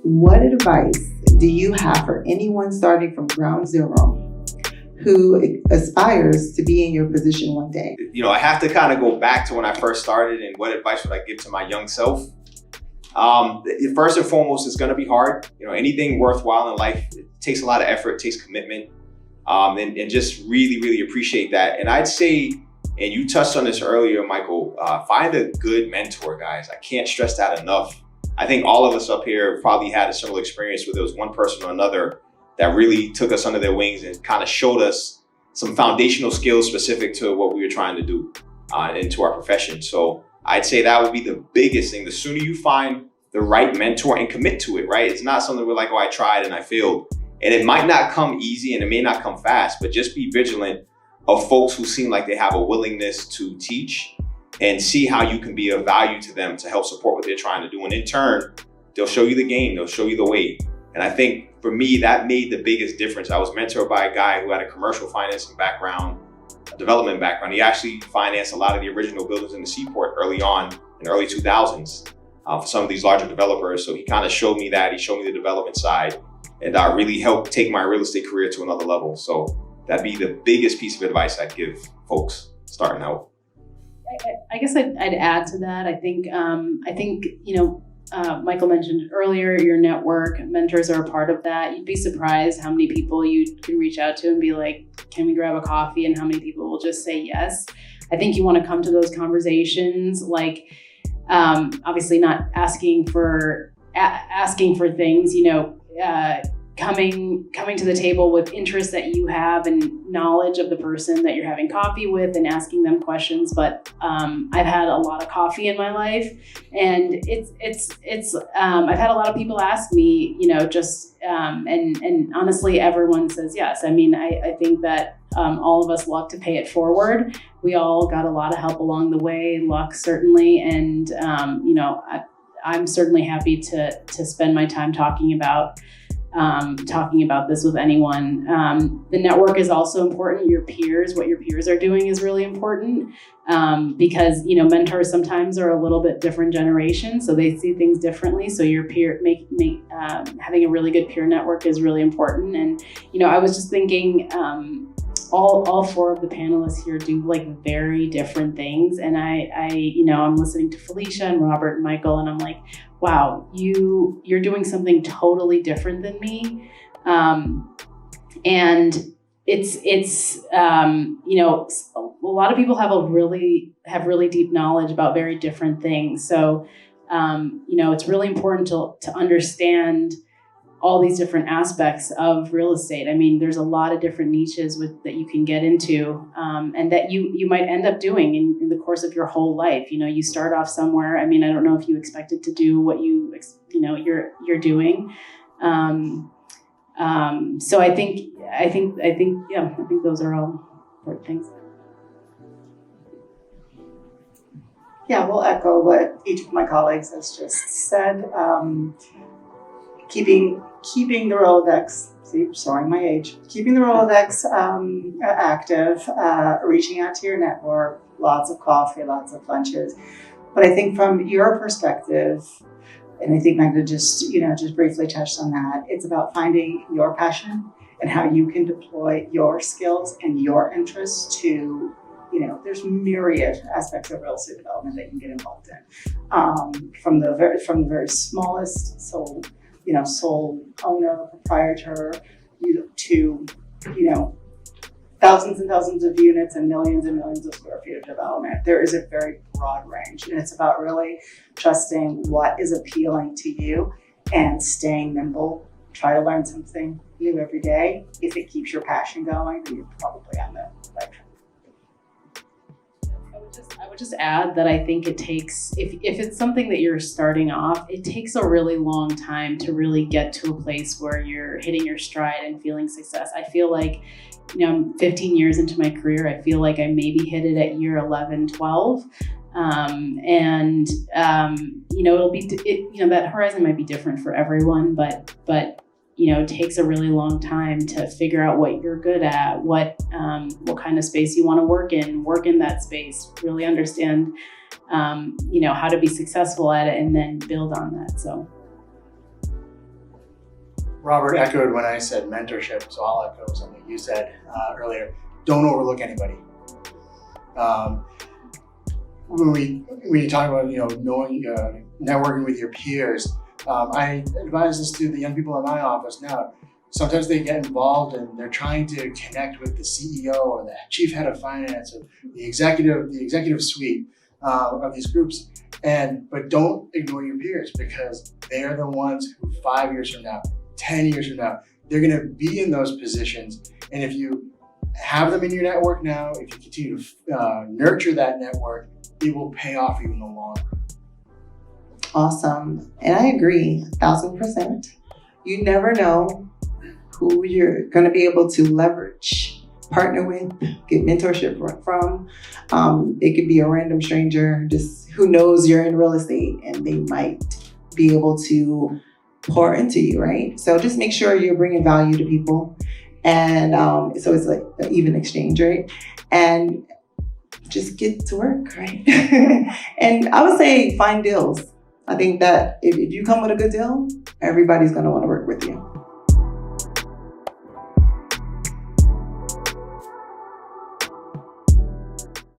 What advice do you have for anyone starting from ground zero who aspires to be in your position one day? I have to kind of go back to when I first started and what advice would I give to my young self? First and foremost, it's going to be hard. Anything worthwhile in life, it takes a lot of effort, it takes commitment, and just really, really appreciate that. And I'd say, and you touched on this earlier, Michael, find a good mentor, guys. I can't stress that enough. I think all of us up here probably had a similar experience where there was one person or another that really took us under their wings and kind of showed us some foundational skills specific to what we were trying to do into our profession. So I'd say that would be the biggest thing. The sooner you find the right mentor and commit to it, right? It's not something we're like, oh, I tried and I failed. And it might not come easy and it may not come fast, but just be vigilant of folks who seem like they have a willingness to teach and see how you can be of value to them to help support what they're trying to do. And in turn, they'll show you the game, they'll show you the way. And I think for me, that made the biggest difference. I was mentored by a guy who had a commercial financing background, a development background. He actually financed a lot of the original buildings in the seaport early on in the early 2000s for some of these larger developers. So he kind of showed me that. He showed me the development side and really helped take my real estate career to another level. So that'd be the biggest piece of advice I'd give folks starting out. I guess I'd add to that. I think Michael mentioned earlier, your network, mentors are a part of that. You'd be surprised how many people you can reach out to and be like, can we grab a coffee? And how many people will just say yes. I think you want to come to those conversations, like obviously not asking for things, coming to the table with interest that you have and knowledge of the person that you're having coffee with and asking them questions. But I've had a lot of coffee in my life, and I've had a lot of people ask me, and honestly, everyone says yes. I mean, I think that all of us love to pay it forward. We all got a lot of help along the way, luck certainly, and I'm certainly happy to spend my time talking about this with anyone. The network is also important. Your peers, what your peers are doing is really important because, mentors sometimes are a little bit different generations, so they see things differently. So your peer, having a really good peer network is really important. And, I was just thinking, all four of the panelists here do like very different things. And I'm listening to Felicia and Robert and Michael, and I'm like, wow, you're doing something totally different than me. And it's a lot of people have really deep knowledge about very different things. So, it's really important to understand all these different aspects of real estate. I mean, there's a lot of different niches that you can get into, and that you might end up doing in the course of your whole life. You start off somewhere. I mean, I don't know if you expected to do what you're doing. So I think those are all important things. Yeah, we'll echo what each of my colleagues has just said. Keeping the Rolodex, showing my age, keeping the Rolodex active, reaching out to your network, lots of coffee, lots of lunches. But I think from your perspective, and I think Megha just briefly touched on that, it's about finding your passion and how you can deploy your skills and your interests to, there's myriad aspects of real estate development that you can get involved in. From the very smallest sole owner, proprietor, to, thousands and thousands of units and millions of square feet of development. There is a very broad range, and it's about really trusting what is appealing to you and staying nimble. Try to learn something new every day. If it keeps your passion going, then you're probably on the right track. I would just add that I think it takes, if it's something that you're starting off, it takes a really long time to really get to a place where you're hitting your stride and feeling success. I feel like, I'm 15 years into my career. I feel like I maybe hit it at year 11, 12. It'll be, that horizon might be different for everyone, but it takes a really long time to figure out what you're good at, what kind of space you want to work in that space, really understand, how to be successful at it, and then build on that. So. Robert echoed when I said mentorship, so I'll echo something you said earlier. Don't overlook anybody. When you talk about knowing networking with your peers, I advise this to the young people in my office now. Sometimes they get involved and they're trying to connect with the CEO or the chief head of finance or the executive suite of these groups. But don't ignore your peers, because they are the ones who 5 years from now, 10 years from now, they're going to be in those positions. And if you have them in your network now, if you continue to nurture that network, it will pay off even in the long run. Awesome. And I agree 1,000%. You never know who you're going to be able to leverage, partner with, get mentorship from. It could be a random stranger just who knows you're in real estate, and they might be able to pour into you, right? So just make sure you're bringing value to people. And so it's like an even exchange, right? And just get to work, right? And I would say find deals. I think that if you come with a good deal, everybody's going to want to work with you.